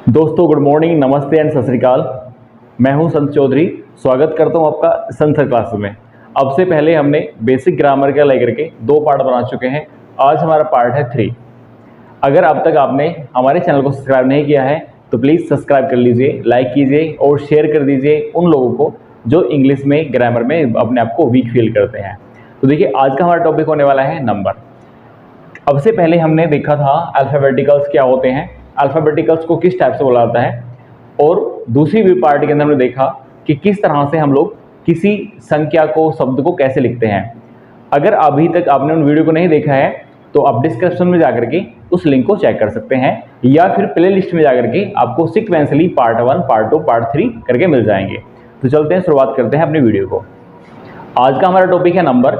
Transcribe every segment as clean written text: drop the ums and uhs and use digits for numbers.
दोस्तों good morning, नमस्ते and सत श्री अकाल। मैं हूं संत चौधरी। स्वागत करता हूं आपका संत सर क्लासेस में। अब से पहले हमने बेसिक ग्रामर का लेकर के 2 पार्ट बना चुके हैं। आज हमारा पार्ट है 3। अगर अब तक आपने हमारे चैनल को सब्सक्राइब नहीं किया है तो प्लीज़ सब्सक्राइब कर लीजिए, लाइक कीजिए और शेयर कर दीजिए उन लोगों को जो इंग्लिश में ग्रामर में अपने आप को वीक फील करते हैं। तो देखिए, आज का हमारा टॉपिक होने वाला है नंबर। अब से पहले हमने देखा था अल्फ़ाबेटिकल्स क्या होते हैं, अल्फ़ाबेटिकल्स को किस टाइप से बोला जाता है, और दूसरी भी पार्ट के अंदर हमने देखा कि किस तरह से हम लोग किसी संख्या को, शब्द को कैसे लिखते हैं। अगर अभी तक आपने उन वीडियो को नहीं देखा है तो आप डिस्क्रिप्शन में जाकर के उस लिंक को चेक कर सकते हैं, या फिर प्ले लिस्ट में जाकर के आपको सिक्वेंसली पार्ट 1, पार्ट 2, पार्ट 3 करके मिल जाएंगे। तो चलते हैं, शुरुआत करते हैं अपनी वीडियो को। आज का हमारा टॉपिक है नंबर।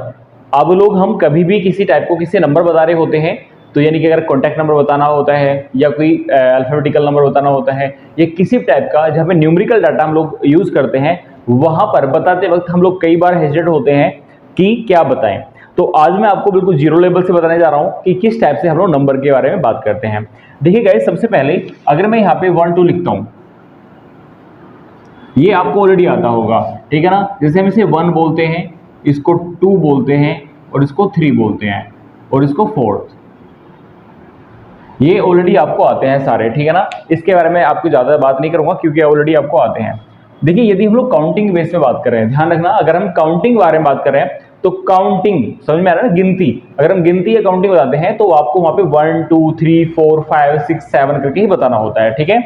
अब लोग हम कभी भी किसी टाइप को किसी नंबर बता रहे होते हैं, तो यानी कि अगर कॉन्टैक्ट नंबर बताना होता है या कोई अल्फ़ाबेटिकल नंबर बताना होता है या किसी टाइप का जहाँ पे न्यूमेरिकल डाटा हम लोग यूज़ करते हैं, वहाँ पर बताते वक्त हम लोग कई बार हेजिटेट होते हैं कि क्या बताएं। तो आज मैं आपको बिल्कुल जीरो लेवल से बताने जा रहा हूँ कि किस टाइप से हम लोग नंबर के बारे में बात करते हैं। देखिए गाइस, सबसे पहले अगर मैं यहाँ पे 1 2 लिखता हूँ, ये आपको ऑलरेडी आता होगा, ठीक है ना। जैसे हम इसे 1 बोलते हैं, इसको 2 बोलते हैं, और इसको 3 बोलते हैं, और इसको 4। ये ऑलरेडी आपको आते हैं सारे, ठीक है ना। इसके बारे में आपको ज़्यादा बात नहीं करूंगा क्योंकि ऑलरेडी आपको आते हैं। देखिए, यदि हम लोग काउंटिंग बेस में बात कर रहे हैं, ध्यान रखना, अगर हम काउंटिंग बारे में बात कर रहे हैं तो काउंटिंग समझ में आ रहा है ना, गिनती। अगर हम गिनती या काउंटिंग बताते हैं तो आपको वहां पे 1 2 3 4 5 6 7 करके ही बताना होता है, ठीक है।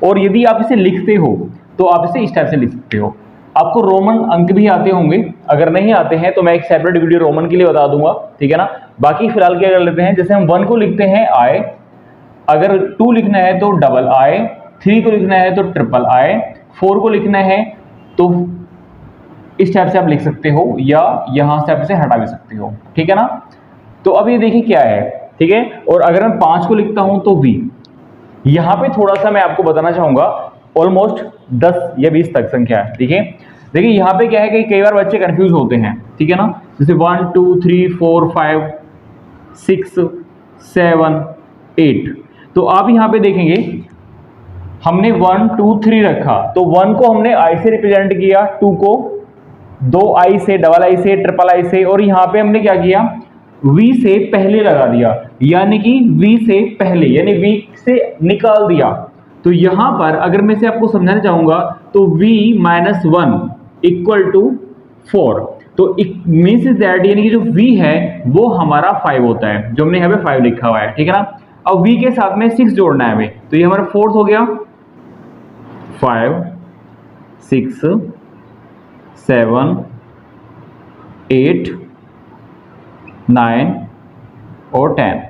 और यदि आप इसे लिखते हो तो आप इसे इस टाइप से लिख सकते हो। आपको रोमन अंक भी आते होंगे, अगर नहीं आते हैं तो मैं एक सेपरेट वीडियो रोमन के लिए बता दूंगा, ठीक है ना। बाकी फिलहाल क्या कर लेते हैं, जैसे हम 1 को लिखते हैं आई, अगर 2 लिखना है तो डबल आई, 3 को लिखना है तो ट्रिपल आई, 4 को लिखना है तो इस टाइप से आप लिख सकते हो, या यहां से आप इसे हटा भी सकते हो, ठीक है ना। तो अब ये देखिए क्या है, ठीक है। और अगर मैं 5 को लिखता हूं तो वी। यहां पे थोड़ा सा मैं आपको बताना चाहूंगा, ऑलमोस्ट 10 या 20 तक संख्या है, ठीक है। देखिए यहाँ पे क्या है कि कई बार बच्चे कंफ्यूज होते हैं, ठीक है ना। जैसे 1 2 3 4 5 6 7 8। तो आप यहाँ पे देखेंगे हमने 1 2 3 रखा, तो 1 को हमने आई से रिप्रेजेंट किया, 2 को 2 आई से, डबल आई से, ट्रिपल आई से, और यहाँ पे हमने क्या किया, वी से पहले लगा दिया, यानी कि वी से पहले, यानी वी से निकाल दिया। तो यहां पर अगर मैं से आपको समझाना चाहूंगा तो v - 1 = 4। तो इट मीन्स दैट, यानी कि जो v है वो हमारा 5 होता है, जो हमने यहाँ पे 5 लिखा हुआ है, ठीक है ना। अब v के साथ में 6 जोड़ना है हमें, तो ये हमारा 4th हो गया। 5 6 7 8 9 और 10,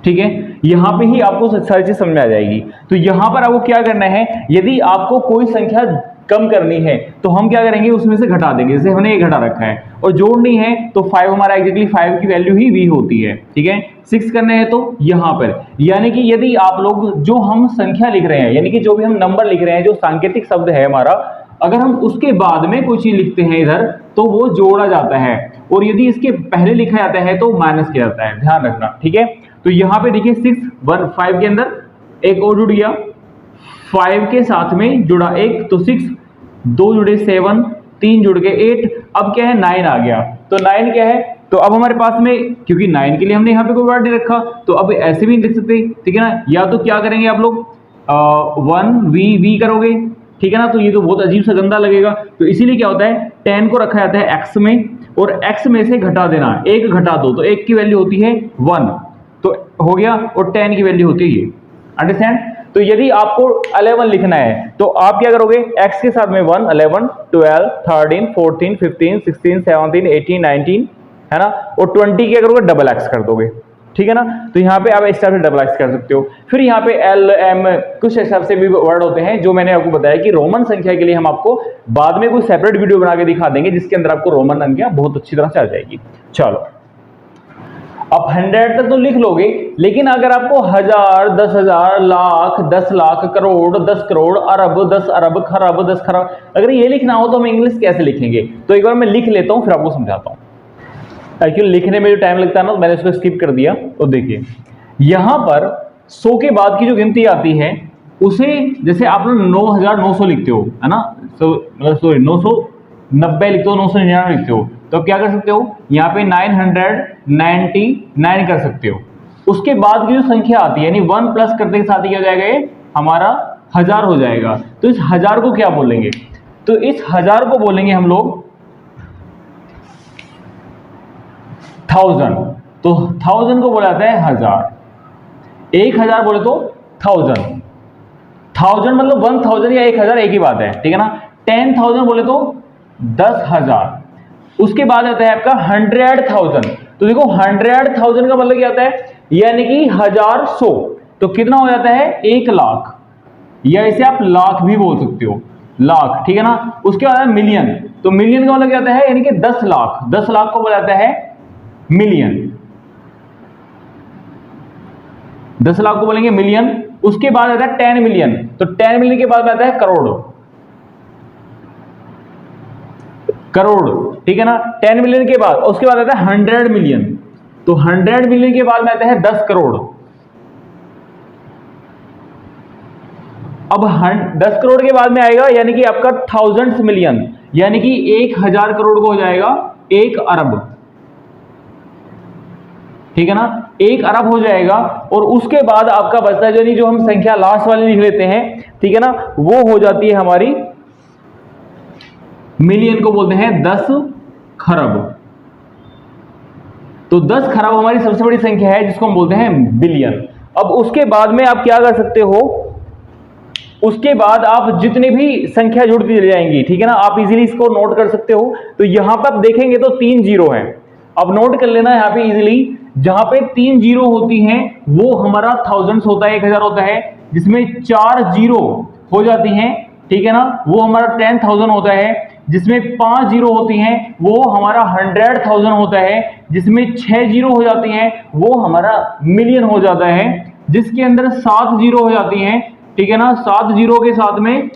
ठीक है। यहां पे ही आपको सारी चीज समझ में आ जाएगी। तो यहां पर आपको क्या करना है, यदि आपको कोई संख्या कम करनी है तो हम क्या करेंगे, उसमें से घटा देंगे। जैसे हमने ये घटा रखा है, और जोड़नी है तो 5 हमारा एग्जैक्टली 5 की वैल्यू ही v होती है, ठीक है। 6 करना है तो यहां पर, यानी कि यदि आप लोग जो हम संख्या लिख रहे हैं, यानी कि जो भी हम नंबर लिख रहे हैं, जो सांकेतिक शब्द है हमारा, अगर हम उसके बाद में कोई चीज लिखते हैं इधर तो वो जोड़ा जाता है, और यदि इसके पहले लिखा जाता है तो माइनस किया जाता है, ध्यान रखना, ठीक है। तो यहां पे देखिए 6 1 5 के अंदर एक और जुड़ गया, 5 के साथ में जुड़ा एक, तो 6, 2 जुड़े 7, 3 जुड़ के 8, अब क्या है 9 आ गया। तो 9 क्या है, तो अब हमारे पास में, क्योंकि 9 के लिए हमने यहाँ पे कोई वर्ड नहीं रखा, तो अब ऐसे भी लिख सकते, ठीक है ना। या तो क्या करेंगे आप लोग, 1 वी करोगे, ठीक है ना। तो ये तो बहुत अजीब सा गंदा लगेगा, तो इसीलिए क्या होता है, 10 को रखा जाता है x में, और x में से घटा देना, 1 घटा दो, तो 1 की वैल्यू होती है 1, तो हो गया, और 10 की वैल्यू होती है ये, अंडरस्टैंड। तो यदि आपको 11 लिखना है तो आप क्या करोगे, x के साथ में 1 11 12 13 14 15 16 17 18 19, है ना, और 20 क्या करोगे, डबल x कर दोगे, ठीक है ना। तो यहाँ पे आप इस तरह से डबल एक्स कर सकते हो। फिर यहाँ पे एल एम कुछ हिसाब से भी वर्ड होते हैं, जो मैंने आपको बताया कि रोमन संख्या के लिए हम आपको बाद में कोई सेपरेट वीडियो बना के दिखा देंगे, जिसके अंदर आपको रोमन संख्या बहुत अच्छी तरह से आ जाएगी। चलो, अब 100 तक तो लिख लोगे, लेकिन अगर आपको 1000 10,000 लाख 10 लाख करोड़ 10 करोड़ अरब 10 अरब खरब 10 खरब अगर ये लिखना हो तो हम इंग्लिश कैसे लिखेंगे। तो एक बार मैं लिख लेता हूं, फिर आपको समझाता हूं। एक्चुअली लिखने में जो टाइम लगता है ना, मैंने उसको स्किप कर दिया। तो देखिए यहां पर 100 के बाद की जो गिनती आती है उसे, जैसे आप लोग 9900 लिखते हो, है ना, मतलब सॉरी 990 लिखते हो, 999 लिखते हो, तो क्या कर सकते हो, यहाँ पे 999 कर सकते हो। उसके बाद की जो संख्या आती है, यानी 1 प्लस करने के साथ ही क्या हो जाएगा, ये हमारा 1000 हो जाएगा। तो इस 1000 को क्या बोलेंगे, तो इस 1000 को बोलेंगे हम लोग 1000। तो 1000 को बोला जाता है 1000। 1000 बोले तो 1000, 1000 मतलब 1000 या 1000 एक ही बात है, ठीक है ना। 10,000 बोले तो 10,000। उसके बाद आता है आपका 100,000। तो देखो 100,000 का मतलब क्या आता है, यानी कि 1000 तो कितना हो जाता है, 1 लाख, या इसे आप लाख भी बोल सकते हो, लाख, ठीक है ना। उसके बाद है मिलियन। तो मिलियन का मतलब क्या आता है, यानी कि 10 लाख, 10 लाख को बोला जाता है मिलियन, 10 लाख को बोलेंगे मिलियन। उसके बाद आता है 10 मिलियन। तो 10 मिलियन के बाद आता है करोड़, करोड़, ठीक है ना। 10 मिलियन के बाद, उसके बाद आता है 100 मिलियन। तो 100 मिलियन के बाद में आता है 10 करोड़। अब 10 करोड़ के बाद में आएगा, यानी कि आपका 1000 मिलियन, यानी कि 1000 करोड़ को हो जाएगा 1 अरब, ठीक है ना, 1 अरब हो जाएगा। और उसके बाद आपका बचता है जो हम संख्या लास्ट वाली लिख लेते हैं, ठीक है ना, वो हो जाती है हमारी, मिलियन को बोलते हैं 10 खरब। तो 10 खरब हमारी सबसे बड़ी संख्या है, जिसको हम बोलते हैं बिलियन। अब उसके बाद में आप क्या कर सकते हो, उसके बाद आप जितने भी संख्या जुड़ती चली जाएंगी, ठीक है ना, आप इजीली इसको नोट कर सकते हो। तो यहां पर आप देखेंगे तो 3 जीरो है, अब नोट कर लेना यहां पे इजीली। जहां पे 3 जीरो होती हैं वो हमारा थाउजेंड्स होता है, 1000 होता है। जिसमें 4 जीरो हो जाती हैं, ठीक है ना, वो हमारा 10,000 होता है। जिसमें 5 जीरो होती हैं वो हमारा 100,000 होता है। जिसमें 6 जीरो हो जाती हैं वो हमारा मिलियन हो जाता है। जिसके अंदर 7 जीरो हो जाती हैं, ठीक है ना, 7 जीरो के साथ में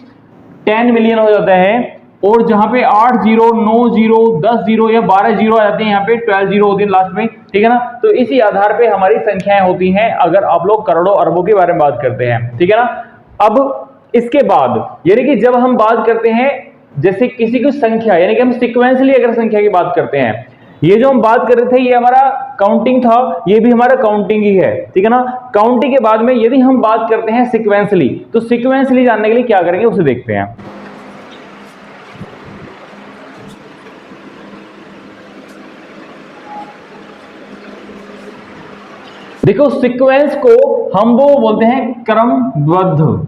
10 मिलियन हो जाता है। और जहां पे 8 जीरो, 9 जीरो, 10 जीरो या 12 जीरो आ जाते हैं, यहाँ पे 12 जीरो होती है लास्ट में, ठीक है ना। तो इसी आधार पे हमारी संख्याएं होती हैं, अगर आप लोग करोड़ों अरबों के बारे में बात करते हैं, ठीक है ना। अब इसके बाद, यानी कि जब हम बात करते हैं जैसे किसी की संख्या, यानी कि हम सिक्वेंसली अगर संख्या की बात करते हैं, ये जो हम बात कर रहे थे ये हमारा काउंटिंग था, ये भी हमारा काउंटिंग ही है, ठीक है ना। काउंटिंग के बाद में यदि हम बात करते हैं सिक्वेंसली, तो सिक्वेंसली जानने के लिए क्या करेंगे उसे देखते हैं। देखो सीक्वेंस को हम वो बोलते हैं क्रमबद्ध,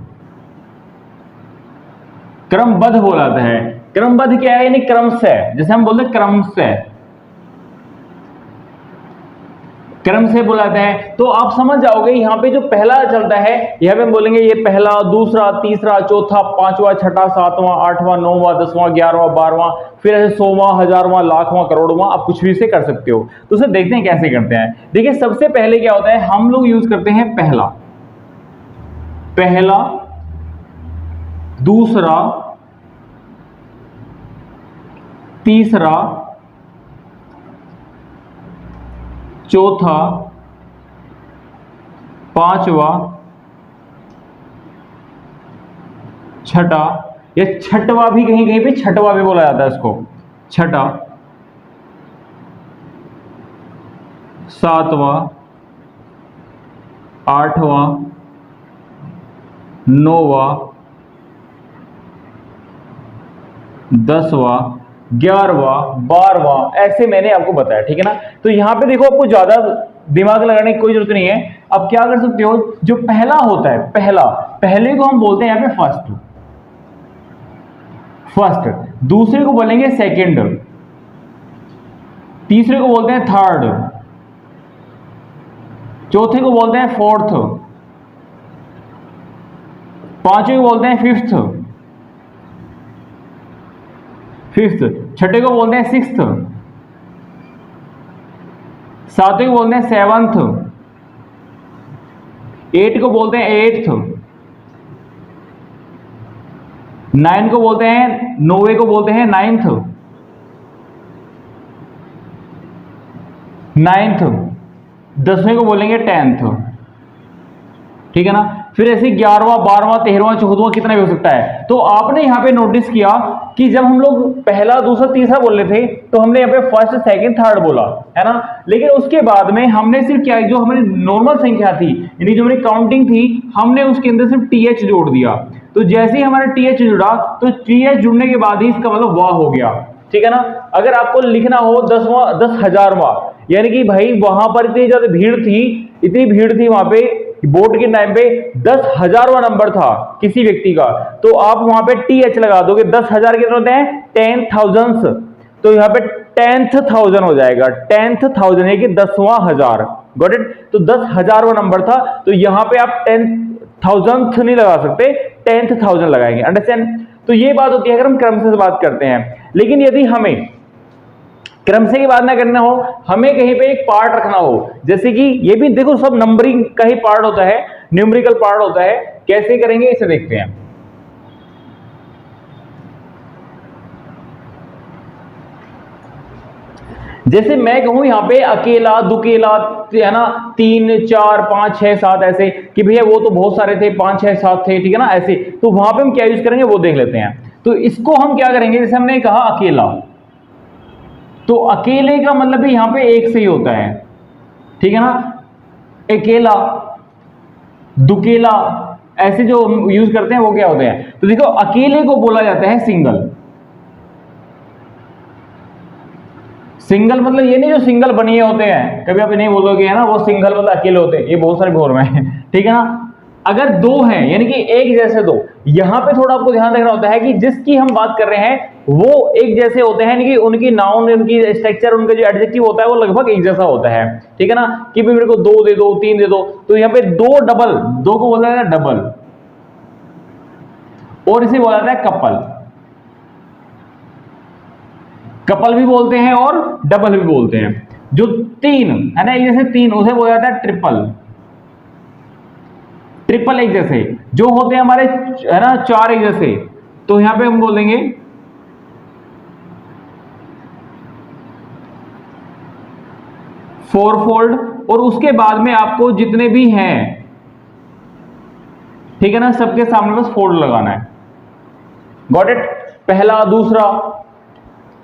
क्रमबद्ध बोला जाता है। क्रमबद्ध क्या है, यानी क्रम से, जैसे हम बोलते हैं क्रम से, क्रम से बोला जाता है। तो आप समझ जाओगे यहाँ पे जो पहला चलता है, यहाँ पे हम बोलेंगे ये पहला, दूसरा, तीसरा, चौथा, पांचवा, छठा, सातवां, आठवां, नौवां, 10वां, 11वां, 12वां, फिर ऐसे 100वां, 1000वां, लाखवां, करोड़वां, आप कुछ भी से कर सकते हो। तो उसे देखते हैं कैसे करते हैं। देखिए सबसे पहले क्या होता है, हम लोग यूज करते हैं पहला, पहला, दूसरा, तीसरा, चौथा, पांचवा, छठा, या छठवा भी कहीं कहीं पे छठवा भी बोला जाता है इसको, छठा, सातवां, आठवां, नौवां, 10वां, 11वां, 12वां, ऐसे मैंने आपको बताया, ठीक है ना। तो यहां पे देखो आपको ज्यादा दिमाग लगाने की कोई जरूरत नहीं है। अब क्या कर सकते हो, जो पहला होता है, पहला, पहले को हम बोलते हैं यहां पे फर्स्ट, फर्स्ट, दूसरे को बोलेंगे सेकंड, तीसरे को बोलते हैं थर्ड, चौथे को बोलते हैं फोर्थ, पांचवे को बोलते हैं फिफ्थ, छठे को बोलते हैं सिक्स्थ, सातवें को बोलते हैं सेवंथ, 8 को बोलते हैं एट्थ, 9 को बोलते हैं, 9वें को बोलते हैं नाइन्थ, 10वें को बोलेंगे 10th, ठीक है ना। फिर ऐसे 11वां 12वां 13वां 14वां कितना भी हो सकता है। तो आपने यहाँ पे नोटिस किया कि जब हम लोग पहला दूसरा तीसरा बोल रहे थे तो हमने यहाँ पे फर्स्ट सेकंड थर्ड बोला है ना, लेकिन उसके बाद में हमने सिर्फ क्या, जो हमारी नॉर्मल संख्या थी यानी जो हमारी काउंटिंग थी, हमने उसके अंदर सिर्फ टीएच जोड़ दिया। तो जैसे ही हमारा टीएच जुड़ा तो टीएच जुड़ने के बाद ही इसका मतलब वाह हो गया, ठीक है ना। अगर आपको लिखना हो 10,000वां, यानी कि भाई वहां पर इतनी ज्यादा भीड़ थी, इतनी भीड़ थी वहां पे बोर्ड के टाइम पे 10,000वां नंबर था किसी व्यक्ति का, तो आप वहां पे टीएच लगा दोगे। 10,000 कितने होते हैं? 10,000, तो यहाँ पे 10,000 हो जाएगा। 10,000 है कि 10वां हजार, गॉट इट। तो 10,000वां नंबर था, तो यहाँ पे आप 10,000th नहीं लगा सकते, 10,000 लगाएंगे, अंडरस्टैंड। तो ये बात होती है अगर हम क्रम से बात करते हैं। लेकिन यदि हमें क्रम से की बात ना करना हो, हमें कहीं पे एक पार्ट रखना हो, जैसे कि ये भी देखो सब नंबरिंग का ही पार्ट होता है, न्यूमेरिकल पार्ट होता है। कैसे करेंगे इसे देखते हैं। जैसे मैं कहूं यहां पे अकेला दुकेला है ना, 3 4 5 6 7 ऐसे कि भैया वो तो बहुत सारे थे, 5 6 7 थे, ठीक है ना, ऐसे। तो वहां पे हम क्या यूज करेंगे वो देख लेते हैं। तो इसको हम क्या करेंगे, जैसे हमने कहा अकेला, तो अकेले का मतलब भी यहां पे एक से ही होता है, ठीक है ना। अकेला दुकेला ऐसे जो हम यूज करते हैं वो क्या होते हैं। तो देखो अकेले को बोला जाता है सिंगल। सिंगल मतलब ये नहीं जो सिंगल बनिए होते हैं, कभी आप नहीं बोलोगे है ना वो सिंगल मतलब अकेले होते हैं, ये बहुत सारे भोर में है, ठीक है ना। अगर दो हैं यानी कि एक जैसे दो, यहां पे थोड़ा आपको ध्यान रखना होता है कि जिसकी हम बात कर रहे हैं वो एक जैसे होते हैं, यानी कि उनकी नाउन, उनकी स्ट्रक्चर, उनका जो एडजेक्टिव होता है वो लगभग एक जैसा होता है, ठीक है ना। कि भी मेरे को 2 दे दो, 3 दे दो, तो यहाँ पे 2 डबल, 2 को बोला जाता है डबल, और इसे बोला जाता है कपल। कपल भी बोलते हैं और डबल भी बोलते हैं। जो 3 है ना, एक जैसे 3, उसे बोला जाता है ट्रिपल। ट्रिपल एक जैसे जो होते हैं हमारे है ना 4 एक जैसे, तो यहां पे हम बोलेंगे 4 फोल्ड, और उसके बाद में आपको जितने भी हैं, ठीक है ना, सबके सामने बस फोल्ड लगाना है, गॉट इट। पहला दूसरा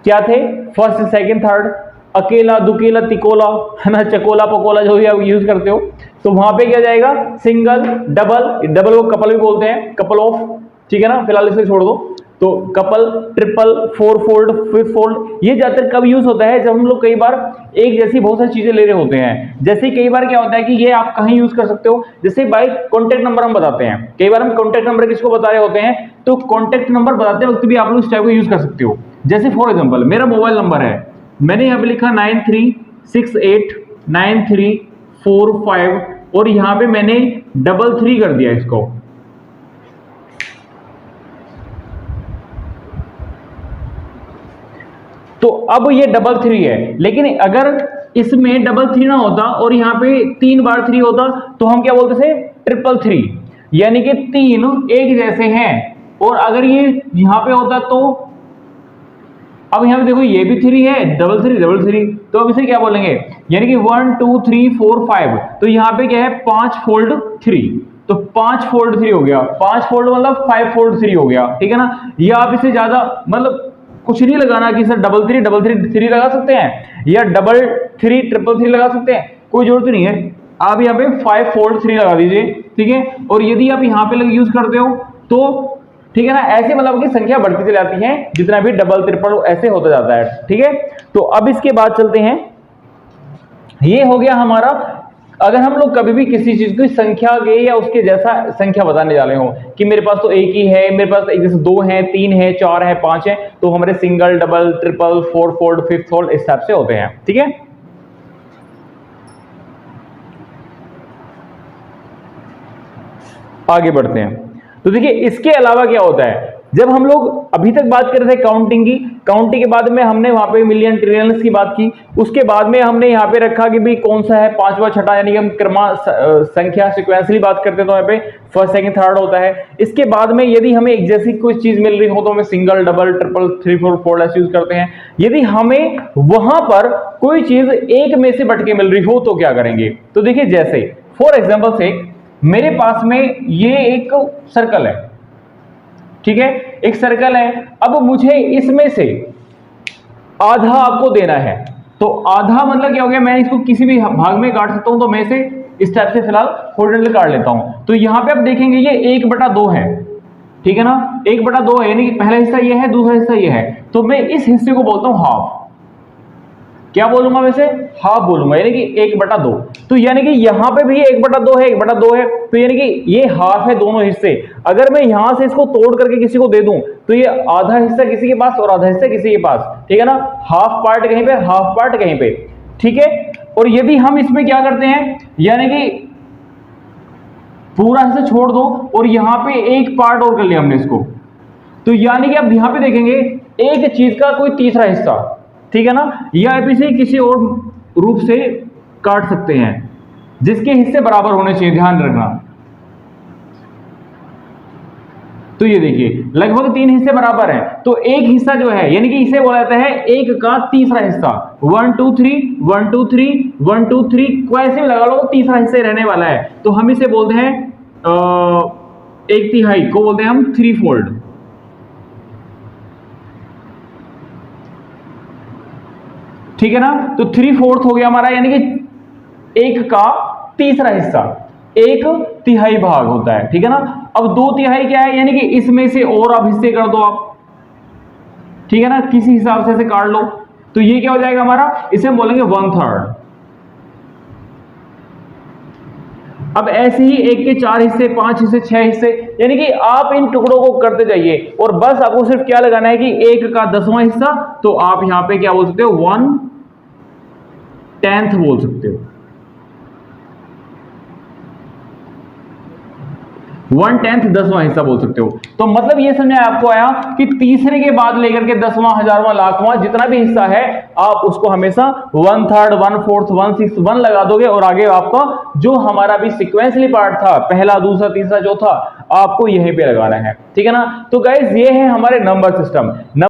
क्या थे, फर्स्ट सेकंड थर्ड, अकेला दुकेला तिकोला है ना, चकोला पकोला जो भी आप यूज करते हो, तो वहां पे क्या जाएगा सिंगल डबल, डबल को कपल भी बोलते हैं, कपल ऑफ, ठीक है ना, फिलहाल इसे छोड़ दो। तो कपल, ट्रिपल, 4 फोल्ड, 5 फोल्ड, ये ज्यादातर कब यूज होता है, जब हम लोग कई बार एक जैसी बहुत सारी चीजें ले रहे होते हैं। जैसे कई बार क्या होता है कि ये आप कहीं यूज कर सकते हो, जैसे बाय कॉन्टेक्ट नंबर हम बताते हैं, कई बार हम कॉन्टेक्ट नंबर किसको बता रहे होते हैं, तो कॉन्टेक्ट नंबर बताते वक्त भी आप लोग इस टाइप को यूज कर सकते हो। जैसे फॉर एग्जाम्पल मेरा मोबाइल नंबर है, मैंने यहां पे लिखा 93689345, और यहां पे मैंने 33 कर दिया इसको। तो अब ये 33 है, लेकिन अगर इसमें 33 ना होता और यहां पे 3 बार 3 होता तो हम क्या बोलते थे, 333, यानी कि 3 एक जैसे हैं। और अगर ये यहां पे होता तो अब यहां पे देखो ये भी 3 है, 33, तो अब इसे क्या बोलेंगे, यानी कि 1 2 3 4 5, तो यहां पे क्या है 5 फोल्ड 3, तो 5 फोल्ड 3 हो गया, 5 फोल्ड मतलब 5 फोल्ड 3 हो गया, ठीक है ना। या आप इसे ज्यादा मतलब कुछ नहीं लगाना कि सर 333 लगा सकते हैं, या 333 लगा सकते हैं, कोई जरूरत नहीं है। आप यहाँ पे 5 फोल्ड 3 लगा दीजिए, ठीक है। और यदि आप यहाँ पे यूज करते हो तो ठीक है ना, ऐसे मतलब की संख्या बढ़ती चली जाती है, जितना भी डबल ट्रिपल ऐसे होता जाता है, ठीक है। तो अब इसके बाद चलते हैं, ये हो गया हमारा, अगर हम लोग कभी भी किसी चीज की संख्या के या उसके जैसा संख्या बताने जा रहे हो कि मेरे पास तो एक ही है, मेरे पास एक जैसे 2 है, 3 है, 4 है, 5 है, तो हमारे single double triple 4 fold 5 fold इस टाइप से होते हैं, ठीक है। आगे बढ़ते हैं। तो देखिए इसके अलावा क्या होता है, जब हम लोग अभी तक बात कर रहे थे काउंटिंग की, काउंटिंग के बाद में हमने वहां पे मिलियन ट्रिलियंस की बात की, उसके बाद में हमने यहाँ पे रखा कि भाई कौन सा है पांचवा छठा, यानी कि हम क्रम संख्या सिक्वेंसली बात करते हैं तो यहाँ पे फर्स्ट सेकंड थर्ड होता है। इसके बाद में यदि हमें एक जैसी कोई चीज मिल रही हो तो हमें सिंगल डबल ट्रिपल 3 4 फोल्ड ऐसे यूज करते हैं। यदि हमें वहां पर कोई चीज एक में से बटके मिल रही हो तो क्या करेंगे, तो देखिए जैसे फॉर एग्जाम्पल से मेरे पास में ये एक सर्कल है, ठीक है, एक सर्कल है। अब मुझे इसमें से आधा आपको देना है, तो आधा मतलब क्या हो गया, मैं इसको किसी भी भाग में काट सकता हूं, तो मैं इसे इस टाइप से फिलहाल हॉरिजॉन्टल काट लेता हूं। तो यहां पे आप देखेंगे ये 1/2 है, ठीक है ना, 1/2 है, यानी कि पहला हिस्सा ये है, दूसरा हिस्सा ये है, तो मैं इस हिस्से को बोलता हूं हाफ। क्या बोलूंगा वैसे, हाफ बोलूंगा, यानी कि 1/2। तो यानी कि यहां पे भी 1/2 है, 1/2 है, तो यानी कि ये हाफ है दोनों हिस्से। अगर मैं यहां से इसको तोड़ करके किसी को दे दूं तो ये आधा हिस्सा किसी के पास और आधा हिस्सा किसी के पास, ठीक है ना, हाफ पार्ट कहीं पे, हाफ पार्ट कहीं पे, ठीक है। और यदि हम इसमें क्या करते हैं, यानी कि पूरा हिस्सा छोड़ दो और यहां पे एक पार्ट और कर लिया हमने इसको, तो यानी कि अब यहां पे देखेंगे एक चीज का कोई तीसरा हिस्सा, ठीक है ना, या आप इसे किसी और रूप से काट सकते हैं जिसके हिस्से बराबर होने चाहिए, ध्यान रखना। तो ये देखिए लगभग 3 हिस्से बराबर हैं, तो एक हिस्सा जो है, यानी कि इसे बोला जाता है एक का तीसरा हिस्सा। 1 2 3 1 2 3 1 2 3 को ऐसे लगा लो, तीसरा हिस्सा रहने वाला है, तो हम इसे बोलते हैं 1/3 को बोलते हैं हम 3/4, ठीक है ना। तो 3/4 हो गया हमारा, यानी कि एक का तीसरा हिस्सा, 1/3 भाग होता है, ठीक है ना। अब 2/3 क्या है, यानी कि इसमें से और आप हिस्से कर दो आप, ठीक है ना, किसी हिसाब से काट लो, तो ये क्या हो जाएगा हमारा, इसे हम बोलेंगे 1/3। अब ऐसे ही 1 के 4 हिस्से, 5 हिस्से, 6 हिस्से, यानी कि आप इन टुकड़ों को करते जाइए और बस आपको सिर्फ क्या लगाना है कि 1 का 10वां हिस्सा, तो आप यहां पे क्या बोल सकते हो, 1/10 बोल सकते हो, 1/10 10वां हिस्सा बोल सकते हो। तो मतलब ये समझ आपको आया कि तीसरे के बाद लेकर के 10वां, 1000वां, लाखवां जितना भी हिस्सा है, आप उसको हमेशा 1/3 1/4 1/6 1 लगा दोगे और आगे आपका जो हमारा भी सीक्वेंसली पार्ट था, पहला, दूसरा, तीसरा, चौथा, आपको यहीं पे लगाना है, ठीक है ना। तो गाइज ये है हमारे नंबर सिस्टम।